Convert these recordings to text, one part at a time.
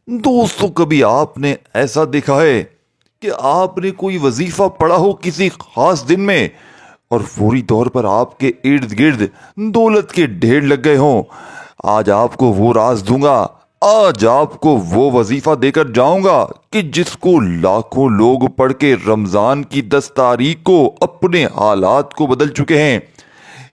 दोस्तों, कभी आपने ऐसा देखा है कि आपने कोई वजीफा पढ़ा हो किसी खास दिन में और फौरी तौर पर आपके इर्द गिर्द दौलत के ढेर लग गए हों? आज आपको वो राज दूंगा। आज आपको वो वजीफा देकर जाऊंगा कि जिसको लाखों लोग पढ़ के रमजान की 10 तारीख को अपने हालात को बदल चुके हैं।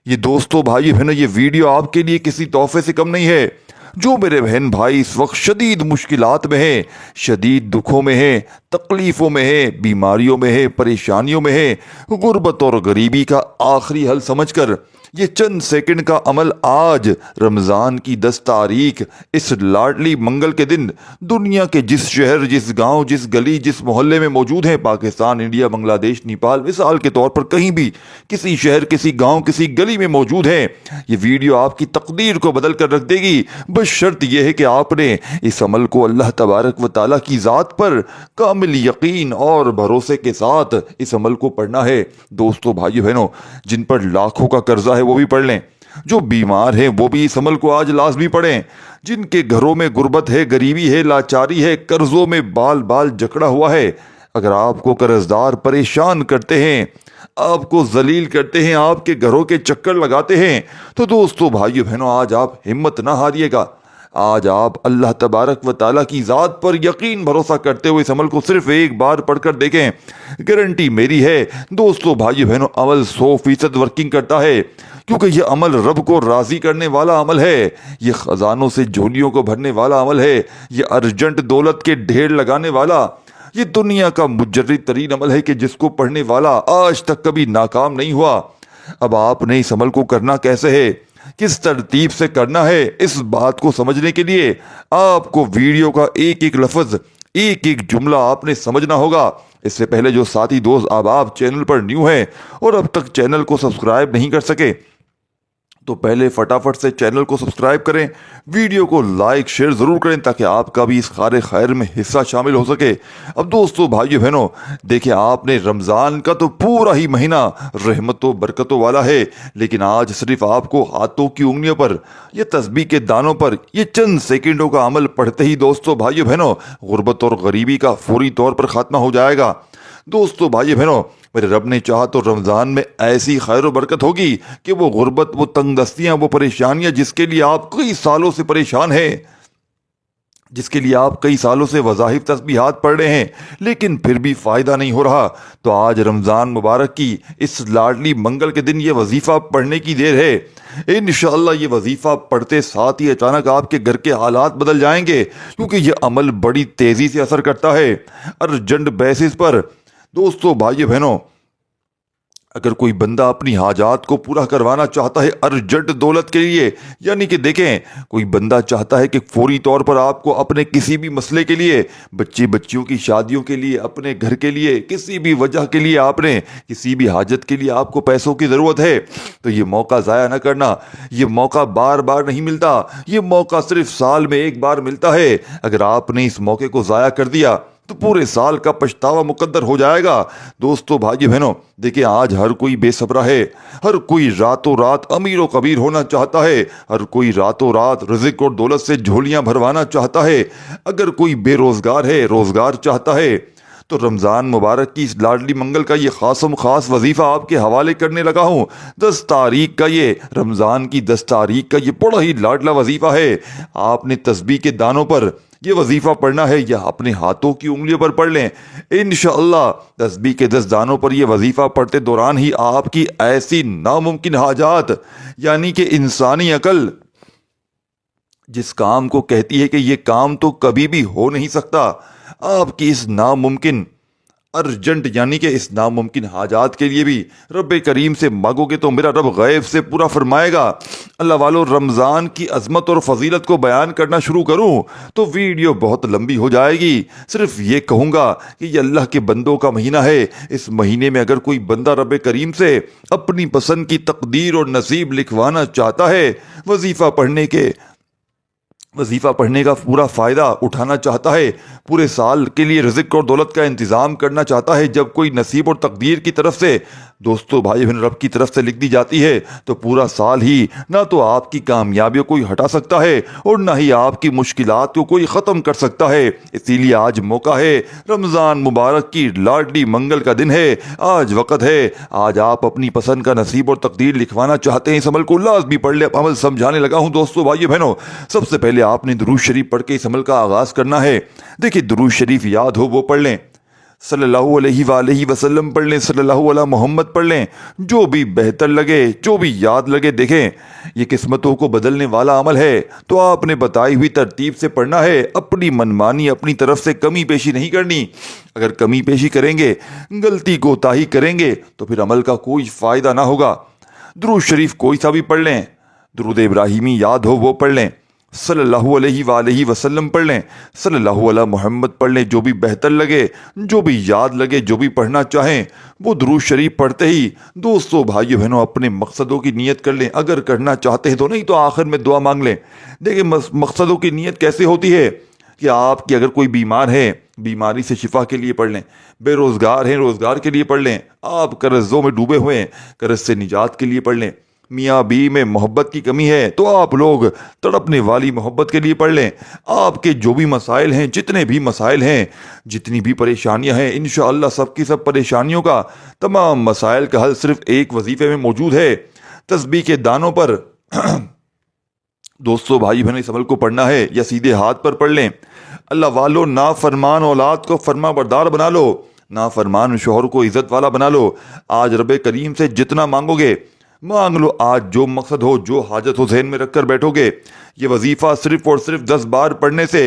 ये दोस्तों, भाई बहनों, ये वीडियो आपके लिए किसी तोहफे से कम नहीं है। जो मेरे बहन भाई इस वक्त शदीद मुश्किलात में हैं, शदीद दुखों में हैं, तकलीफ़ों में हैं, बीमारियों में हैं, परेशानियों में हैं, गुर्बत और गरीबी का आखिरी हल समझकर ये चंद सेकंड का अमल आज रमज़ान की 10 तारीख इस लाडली मंगल के दिन दुनिया के जिस शहर, जिस गांव, जिस गली, जिस मोहल्ले में मौजूद हैं, पाकिस्तान, इंडिया, बांग्लादेश, नेपाल, मिसाल के तौर पर कहीं भी किसी शहर, किसी गांव, किसी गली में मौजूद हैं, ये वीडियो आपकी तकदीर को बदल कर रख देगी। बस शर्त यह है कि आपने इस अमल को अल्लाह तबारक व ताला की ज़ात पर कामिल यकीन और भरोसे के साथ इस अमल को पढ़ना है। दोस्तों, भाइयों बहनों, जिन पर लाखों का कर्जा है वो भी पढ़ लें, जो बीमार हैं वो भी इस अमल को आज लाजमी पढ़ें, जिनके घरों में गुर्बत है, गरीबी है, लाचारी है, कर्जों में बाल बाल जकड़ा हुआ है। अगर आपको कर्जदार परेशान करते हैं, आपको जलील करते हैं, आपके घरों के चक्कर लगाते हैं, तो दोस्तों, भाइयों बहनों, आज आप हिम्मत ना हारिएगा। आज आप अल्लाह तबारक व ताला की ज़ात पर यकीन भरोसा करते हुए इस अमल को सिर्फ एक बार पढ़कर देखें। गारंटी मेरी है दोस्तों, भाइयों बहनों, अमल 100% वर्किंग करता है, क्योंकि यह अमल रब को राज़ी करने वाला अमल है, यह ख़जानों से झोलियों को भरने वाला अमल है, यह अर्जेंट दौलत के ढेर लगाने वाला, ये दुनिया का मुजर्रिद तरीन अमल है कि जिसको पढ़ने वाला आज तक कभी नाकाम नहीं हुआ। अब आपने इस अमल को करना कैसे है, किस तरतीब से करना है, इस बात को समझने के लिए आपको वीडियो का एक एक लफ्ज़, एक एक जुमला आपने समझना होगा। इससे पहले जो साथी दोस्त अब आप चैनल पर न्यू हैं और अब तक चैनल को सब्सक्राइब नहीं कर सके, तो पहले फटाफट से चैनल को सब्सक्राइब करें, वीडियो को लाइक शेयर ज़रूर करें ताकि आपका भी इस खारे खैर में हिस्सा शामिल हो सके। अब दोस्तों, भाइयों बहनों, देखिए, आपने रमज़ान का तो पूरा ही महीना रहमतों बरकतों वाला है, लेकिन आज सिर्फ आपको हाथों की उंगलियों पर, ये तस्बीह के दानों पर, ये चंद सेकंडों का अमल पढ़ते ही दोस्तों, भाइयों बहनों, गुर्बत और गरीबी का फौरी तौर पर खात्मा हो जाएगा। दोस्तों, भाइयों बहनों, मेरे रब ने चाहा तो रमज़ान में ऐसी खैर व बरकत होगी कि वो गुर्बत, वो तंगदस्तियाँ, वो परेशानियाँ जिसके लिए आप कई सालों से परेशान हैं, जिसके लिए आप कई सालों से वज़ाहिफ तस्बीहात पढ़ रहे हैं, लेकिन फिर भी फ़ायदा नहीं हो रहा, तो आज रमज़ान मुबारक की इस लाडली मंगल के दिन ये वजीफ़ा पढ़ने की देर है। इंशाअल्लाह ये वजीफ़ा पढ़ते साथ ही अचानक आपके घर के हालात बदल जाएंगे, क्योंकि ये अमल बड़ी तेज़ी से असर करता है अर्जेंट बेसिस पर। दोस्तों, भाइयों बहनों, अगर कोई बंदा अपनी हाजात को पूरा करवाना चाहता है अर्जेंट दौलत के लिए, यानी कि देखें, कोई बंदा चाहता है कि फौरी तौर पर आपको अपने किसी भी मसले के लिए, बच्चे बच्चियों की शादियों के लिए, अपने घर के लिए, किसी भी वजह के लिए, आपने किसी भी हाजत के लिए आपको पैसों की ज़रूरत है, तो ये मौका ज़ाया न करना। ये मौका बार बार नहीं मिलता, ये मौका सिर्फ साल में एक बार मिलता है। अगर आपने इस मौके को ज़ाया कर दिया तो पूरे साल का पछतावा मुकद्दर हो जाएगा। दोस्तों, भाइयों बहनों, देखिए, आज हर कोई बेसब्रा है, हर कोई रातों रात अमीर व कबीर होना चाहता है, हर कोई रातों रात रिज़्क़ और दौलत से झोलियां भरवाना चाहता है। अगर कोई बेरोजगार है, रोजगार चाहता है, तो रमज़ान मुबारक की इस लाडली मंगल का ये खासम खास वजीफ़ा आपके हवाले करने लगा हूँ। 10 तारीख का, ये रमज़ान की 10 तारीख का ये बड़ा ही लाडला वजीफ़ा है। आपने तस्बीह के दानों पर ये वजीफ़ा पढ़ना है या अपने हाथों की उंगलियों पर पढ़ लें। इंशाअल्लाह तस्बीह के 10 दानों पर यह वजीफ़ा पढ़ते दौरान ही आपकी ऐसी नामुमकिन हाजात, यानी कि इंसानी अकल जिस काम को कहती है कि ये काम तो कभी भी हो नहीं सकता, आपकी इस नामुमकिन अर्जेंट, यानी कि इस नामुमकिन हाजात के लिए भी रब करीम से मांगोगे तो मेरा रब गैब से पूरा फरमाएगा। अल्लाह वालों, रमज़ान की अजमत और फजीलत को बयान करना शुरू करूं तो वीडियो बहुत लंबी हो जाएगी। सिर्फ ये कहूँगा कि ये अल्लाह के बंदों का महीना है। इस महीने में अगर कोई बंदा रब करीम से अपनी पसंद की तकदीर और नसीब लिखवाना चाहता है, वजीफ़ा पढ़ने का पूरा फ़ायदा उठाना चाहता है, पूरे साल के लिए रिज़्क़ और दौलत का इंतज़ाम करना चाहता है, जब कोई नसीब और तकदीर की तरफ से दोस्तों भाई बहन रब की तरफ से लिख दी जाती है तो पूरा साल ही ना तो आपकी कामयाबियों को हटा सकता है और ना ही आपकी मुश्किलात को कोई ख़त्म कर सकता है। इसीलिए आज मौका है, रमज़ान मुबारक की लाडली मंगल का दिन है, आज वक़्त है। आज आप अपनी पसंद का नसीब और तकदीर लिखवाना चाहते हैं, इस अमल को लाजमी पढ़ ले। अमल समझाने लगा हूँ दोस्तों भाइयों बहनों। सबसे पहले आपने दुरूद शरीफ पढ़ के इस अमल का आगाज़ करना है। देखिए दुरूद शरीफ याद हो वो पढ़ लें, सल्लल्लाहु अलैहि वसल्लम पढ़ लें, सल्लल्लाहु अला मोहम्मद पढ़ लें, जो भी बेहतर लगे, जो भी याद लगे। देखें ये किस्मतों को बदलने वाला अमल है, तो आपने बताई हुई तरतीब से पढ़ना है। अपनी मनमानी, अपनी तरफ से कमी पेशी नहीं करनी। अगर कमी पेशी करेंगे, गलती कोताही करेंगे तो फिर अमल का कोई फ़ायदा ना होगा। दुरूद शरीफ कोई सा भी पढ़ लें, दुरूद इब्राहिमी याद हो वो पढ़ लें, सल्लल्लाहु अलैहि वसल्लम पढ़ लें, सल्लल्लाहु अला मोहम्मद पढ़ लें, जो भी बेहतर लगे, जो भी याद लगे, जो भी पढ़ना चाहें वो दुरूद शरीफ पढ़ते ही दोस्तों भाइयों बहनों अपने मकसदों की नीयत कर लें। अगर करना चाहते हैं तो, नहीं तो आखिर में दुआ मांग लें। देखिए मकसदों की नीयत कैसे होती है कि आपकी अगर कोई बीमार है, बीमारी से शिफा के लिए पढ़ लें, बेरोज़गार हैं, रोज़गार के लिए पढ़ लें, आप कर्ज़ों में डूबे हुए हैं, कर्ज़ से निजात के लिए पढ़ लें, मियाँ बीवी में मोहब्बत की कमी है तो आप लोग तड़पने वाली मोहब्बत के लिए पढ़ लें। आपके जो भी मसाइल हैं, जितने भी मसाइल हैं, जितनी भी परेशानियां हैं, इंशाअल्लाह सबकी सब परेशानियों का, तमाम मसाइल का हल सिर्फ एक वजीफे में मौजूद है, तस्बीह के दानों पर। दोस्तों भाई बहन इस अमल को पढ़ना है या सीधे हाथ पर पढ़ लें। अल्लाह वालों, ना फरमान औलाद को फरमा बरदार बना लो, ना फरमान शोहर को इज्जत वाला बना लो। आज रब करीम से जितना मांगोगे मांग लो। आज जो मकसद हो, जो हाजत हो, ज़हन में रखकर बैठोगे, ये वजीफ़ा सिर्फ और सिर्फ 10 बार पढ़ने से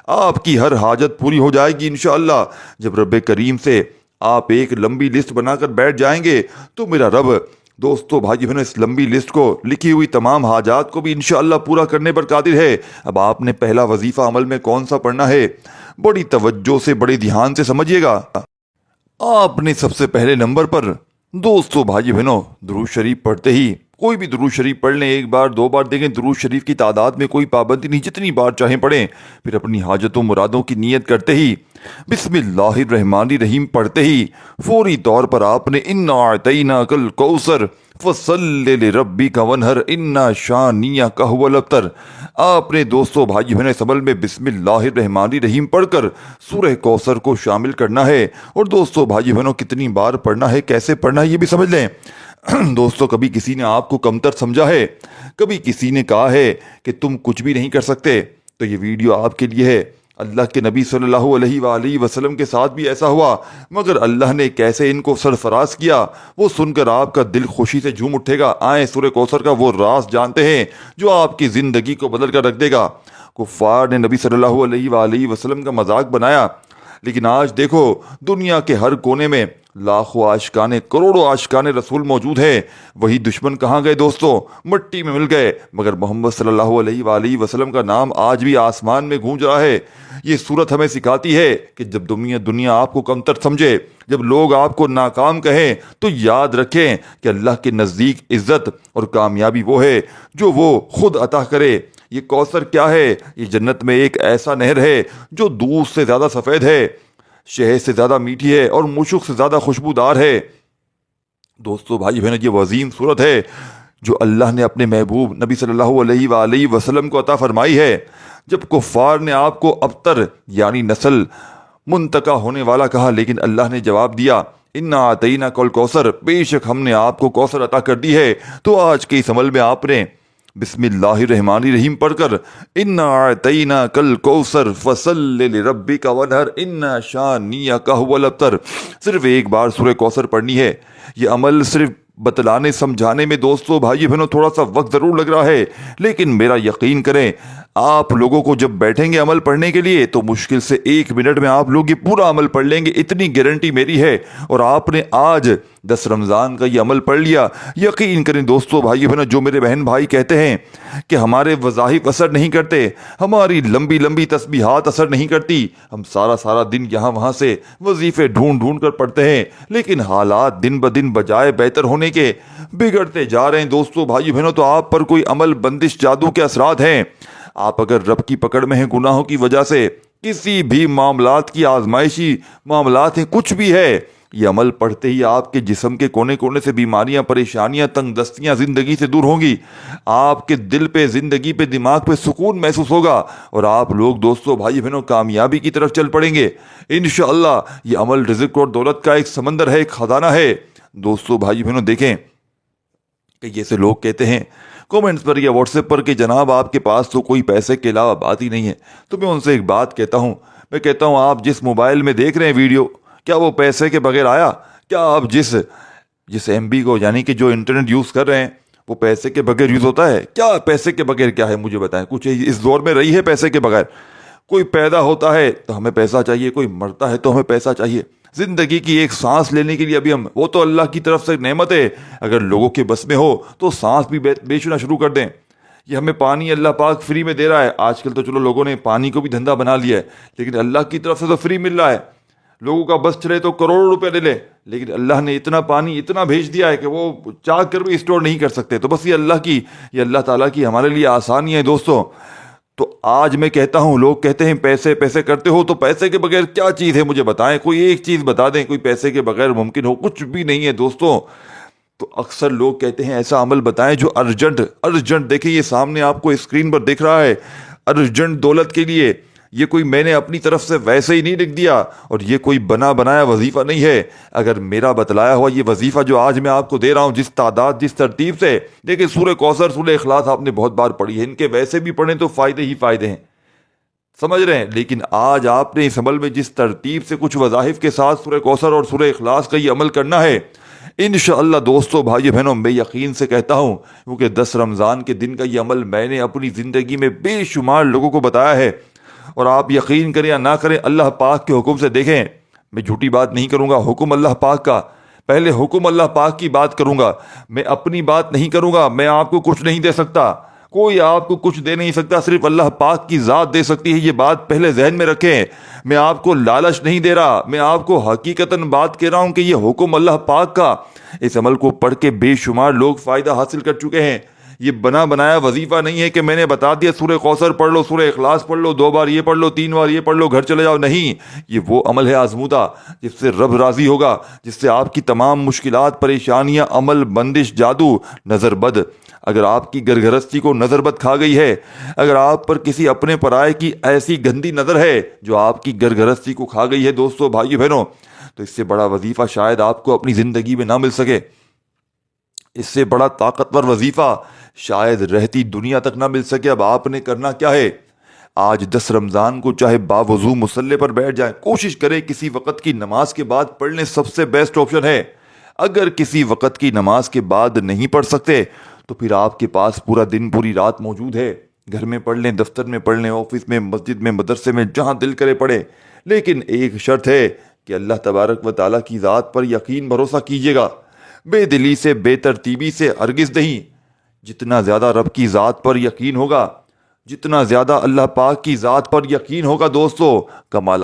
आपकी हर हाजत पूरी हो जाएगी इंशाअल्लाह। जब रब करीम से आप एक लंबी लिस्ट बनाकर बैठ जाएंगे तो मेरा रब दोस्तों भाई बहनों इस लंबी लिस्ट को, लिखी हुई तमाम हाजात को भी इंशाअल्लाह पूरा करने पर कादिर है। अब आपने पहला वजीफ़ा अमल में कौन सा पढ़ना है, बड़ी तवज्जो से, बड़े ध्यान से समझिएगा। आपने सबसे पहले नंबर पर दोस्तों भाई बहनों दुरूद शरीफ पढ़ते ही, कोई भी दुरूद शरीफ पढ़ लें, एक बार 2 बार, देखें दुरूद शरीफ की तादाद में कोई पाबंदी नहीं, जितनी बार चाहें पढ़ें। फिर अपनी हाजतों मुरादों की नीयत करते ही बिस्मिल्लाहिर्रहमानिर्रहीम पढ़ते ही फौरी तौर पर आपने इन्ना अतैना कल कौसर फसल्लि लिरब्बिका वन्हर इन्ना शानियका हुवल अब्तर। आपने दोस्तों भाई बहनों इस अमल में बिस्मिल्लाहिर्रहमानिर्रहीम पढ़कर सूरह कौसर को शामिल करना है। और दोस्तों भाई बहनों कितनी बार पढ़ना है, कैसे पढ़ना है ये भी समझ लें। दोस्तों कभी किसी ने आपको कमतर समझा है, कभी किसी ने कहा है कि तुम कुछ भी नहीं कर सकते, तो ये वीडियो आपके लिए है। अल्लाह के नबी सल्लल्लाहु अलैहि वसल्लम के साथ भी ऐसा हुआ, मगर अल्लाह ने कैसे इनको सरफराज किया वो सुनकर आपका दिल खुशी से झूम उठेगा। आए सूरह कौसर का वो राज जानते हैं जो आपकी ज़िंदगी को बदल कर रख देगा। कुफ़ार ने नबी सल्लल्लाहु अलैहि वसल्लम का मजाक बनाया, लेकिन आज देखो दुनिया के हर कोने में लाखों आशिकाने, करोड़ों आशिकाने रसूल मौजूद है। वही दुश्मन कहाँ गए दोस्तों, मिट्टी में मिल गए, मगर मोहम्मद सल्लल्लाहु अलैहि वसल्लम का नाम आज भी आसमान में गूंज रहा है। ये सूरत हमें सिखाती है कि जब दुनिया आपको कमतर समझे, जब लोग आपको नाकाम कहें, तो याद रखें कि अल्लाह के नज़दीक इज़्ज़त और कामयाबी वो है जो वो खुद अता करे। ये कौसर क्या है, ये जन्नत में एक ऐसा नहर है जो दूध से ज़्यादा सफ़ेद है, शहद से ज़्यादा मीठी है और मुशक से ज़्यादा खुशबूदार है। दोस्तों भाई बहनों ये वज़ीम सूरत है जो अल्लाह ने अपने महबूब नबी सल्लल्लाहु अलैहि वसल्लम को अता फरमाई है। जब कुफ़ार ने आपको अबतर यानी नस्ल मुंतका होने वाला कहा, लेकिन अल्लाह ने जवाब दिया इन्ना आतैना कल कौसर, बेशक हमने आपको कौसर अता कर दी है। तो आज के इस अमल में आपने बिस्मिल्लाहिर्रहमानिर्रहीम पढ़कर इन्ना आतैना कल कौसर फसल्लि लिरब्बिका वन्हर इन्ना शानियका हुवल अब्तर, सिर्फ एक बार सूरह कौसर पढ़नी है। ये अमल सिर्फ बतलाने समझाने में दोस्तों भाई बहनों थोड़ा सा वक्त ज़रूर लग रहा है, लेकिन मेरा यकीन करें आप लोगों को जब बैठेंगे अमल पढ़ने के लिए तो मुश्किल से 1 मिनट में आप लोग ये पूरा अमल पढ़ लेंगे, इतनी गारंटी मेरी है। और आपने आज 10 रमज़ान का ये अमल पढ़ लिया, यकीन करें दोस्तों भाई बहनों, जो मेरे बहन भाई कहते हैं कि हमारे वज़ाहिफ असर नहीं करते, हमारी लंबी लंबी तस्बीहात असर नहीं करती, हम सारा दिन यहाँ वहाँ से वजीफ़े ढूंढ कर पढ़ते हैं, लेकिन हालात दिन ब दिन बजाय बेहतर होने के बिगड़ते जा रहे हैं दोस्तों भाई बहनों। तो आप पर कोई अमल बंदिश जादू के असरात हैं। आप अगर रब की पकड़ में हैं गुनाहों की वजह से, किसी भी मामलात की आजमाइशी मामलात हैं, कुछ भी है, یہ عمل پڑھتے ہی آپ کے جسم کے کونے کونے سے بیماریاں، پریشانیاں، تنگ دستیاں زندگی سے دور ہوں گی. آپ کے دل پہ، زندگی پہ، دماغ پہ سکون محسوس ہوگا اور آپ لوگ دوستوں، بھائی بہنوں، کامیابی کی طرف چل پڑیں گے انشاءاللہ. یہ عمل رزق اور دولت کا ایک سمندر ہے، ایک خزانہ ہے. دوستوں، بھائی بہنوں، دیکھیں کہ جیسے لوگ کہتے ہیں کومنٹس پر یا واٹس ایپ پر کہ جناب آپ کے پاس تو کوئی پیسے کے علاوہ بات ہی نہیں ہے. تو میں ان سے ایک بات کہتا ہوں، میں کہتا ہوں آپ جس موبائل میں دیکھ رہے ہیں ویڈیو، کیا وہ پیسے کے بغیر آیا؟ کیا آپ جس ایم بی کو، یعنی کہ جو انٹرنیٹ یوز کر رہے ہیں، وہ پیسے کے بغیر یوز ہوتا ہے؟ کیا پیسے کے بغیر کیا ہے مجھے بتائیں. کچھ اس دور میں رہی ہے پیسے کے بغیر؟ کوئی پیدا ہوتا ہے تو ہمیں پیسہ چاہیے، کوئی مرتا ہے تو ہمیں پیسہ چاہیے. زندگی کی ایک سانس لینے کے لیے ابھی وہ تو اللہ کی طرف سے نعمت ہے، اگر لوگوں کے بس میں ہو تو سانس بھی بیچنا شروع کر دیں. یہ ہمیں پانی اللہ پاک فری میں دے رہا ہے. آج کل تو چلو لوگوں نے پانی کو بھی دھندا بنا لیا ہے، لیکن اللہ کی طرف سے تو فری مل رہا ہے. لوگوں کا بس چلے تو کروڑوں روپے لے لے، لیکن اللہ نے اتنا پانی اتنا بھیج دیا ہے کہ وہ چاہ کر بھی اسٹور نہیں کر سکتے. تو بس یہ اللہ تعالیٰ کی ہمارے لیے آسانی ہے دوستوں. تو آج میں کہتا ہوں، لوگ کہتے ہیں پیسے پیسے کرتے ہو، تو پیسے کے بغیر کیا چیز ہے مجھے بتائیں. کوئی ایک چیز بتا دیں کوئی پیسے کے بغیر ممکن ہو. کچھ بھی نہیں ہے دوستوں. تو اکثر لوگ کہتے ہیں ایسا عمل بتائیں جو ارجنٹ دیکھیں یہ سامنے آپ کو اسکرین پر دکھ رہا ہے، ارجنٹ دولت کے لیے. یہ کوئی میں نے اپنی طرف سے ویسے ہی نہیں لکھ دیا، اور یہ کوئی بنا بنایا وظیفہ نہیں ہے. اگر میرا بتلایا ہوا یہ وظیفہ جو آج میں آپ کو دے رہا ہوں، جس تعداد، جس ترتیب سے، دیکھیں سورہ کوثر، سورہ اخلاص آپ نے بہت بار پڑھی ہے، ان کے ویسے بھی پڑھیں تو فائدے ہی فائدے ہیں، سمجھ رہے ہیں. لیکن آج آپ نے اس عمل میں جس ترتیب سے کچھ وظائف کے ساتھ سورہ کوثر اور سورہ اخلاص کا یہ عمل کرنا ہے انشاءاللہ دوستو، بھائی بہنوں، میں یقین سے کہتا ہوں، کیونکہ 10 رمضان کے دن کا یہ عمل میں نے اپنی زندگی میں بے شمار لوگوں کو بتایا ہے. اور آپ یقین کریں یا نہ کریں، اللہ پاک کے حکم سے دیکھیں، میں جھوٹی بات نہیں کروں گا. حکم اللہ پاک کا، پہلے حکم اللہ پاک کی بات کروں گا، میں اپنی بات نہیں کروں گا. میں آپ کو کچھ نہیں دے سکتا، کوئی آپ کو کچھ دے نہیں سکتا، صرف اللہ پاک کی ذات دے سکتی ہے. یہ بات پہلے ذہن میں رکھیں. میں آپ کو لالچ نہیں دے رہا، میں آپ کو حقیقتاً بات کہہ رہا ہوں کہ یہ حکم اللہ پاک کا. اس عمل کو پڑھ کے بے شمار لوگ فائدہ حاصل کر چکے ہیں. یہ بنا بنایا وظیفہ نہیں ہے کہ میں نے بتا دیا سورہ کوثر پڑھ لو، سورہ اخلاص پڑھ لو، 2 بار یہ پڑھ لو، 3 بار یہ پڑھ لو، گھر چلے جاؤ. نہیں، یہ وہ عمل ہے آزمودہ جس سے رب راضی ہوگا، جس سے آپ کی تمام مشکلات، پریشانیاں، عمل، بندش، جادو، نظر بد، اگر آپ کی گھرگھرستی کو نظر بد کھا گئی ہے، اگر آپ پر کسی اپنے پرائے کی ایسی گندی نظر ہے جو آپ کی گھرگھرستی کو کھا گئی ہے دوستو، بھائی بہنوں، تو اس سے بڑا وظیفہ شاید آپ کو اپنی زندگی میں نہ مل سکے. اس سے بڑا طاقتور وظیفہ شاید رہتی دنیا تک نہ مل سکے. اب آپ نے کرنا کیا ہے؟ آج 10 رمضان کو چاہے باوضو مصلی پر بیٹھ جائیں، کوشش کریں کسی وقت کی نماز کے بعد پڑھ لیں، سب سے بیسٹ آپشن ہے. اگر کسی وقت کی نماز کے بعد نہیں پڑھ سکتے تو پھر آپ کے پاس پورا دن، پوری رات موجود ہے. گھر میں پڑھ لیں، دفتر میں پڑھ لیں، آفس میں، مسجد میں، مدرسے میں، جہاں دل کرے پڑھیں. لیکن ایک شرط ہے کہ اللہ تبارک و تعالیٰ کی ذات پر یقین بھروسہ کیجیے گا، بے دلی سے، بے ترتیبی سے ہرگز نہیں. جتنا زیادہ رب کی ذات پر یقین ہوگا، جتنا زیادہ اللہ پاک کی ذات پر یقین ہوگا دوستو، کمال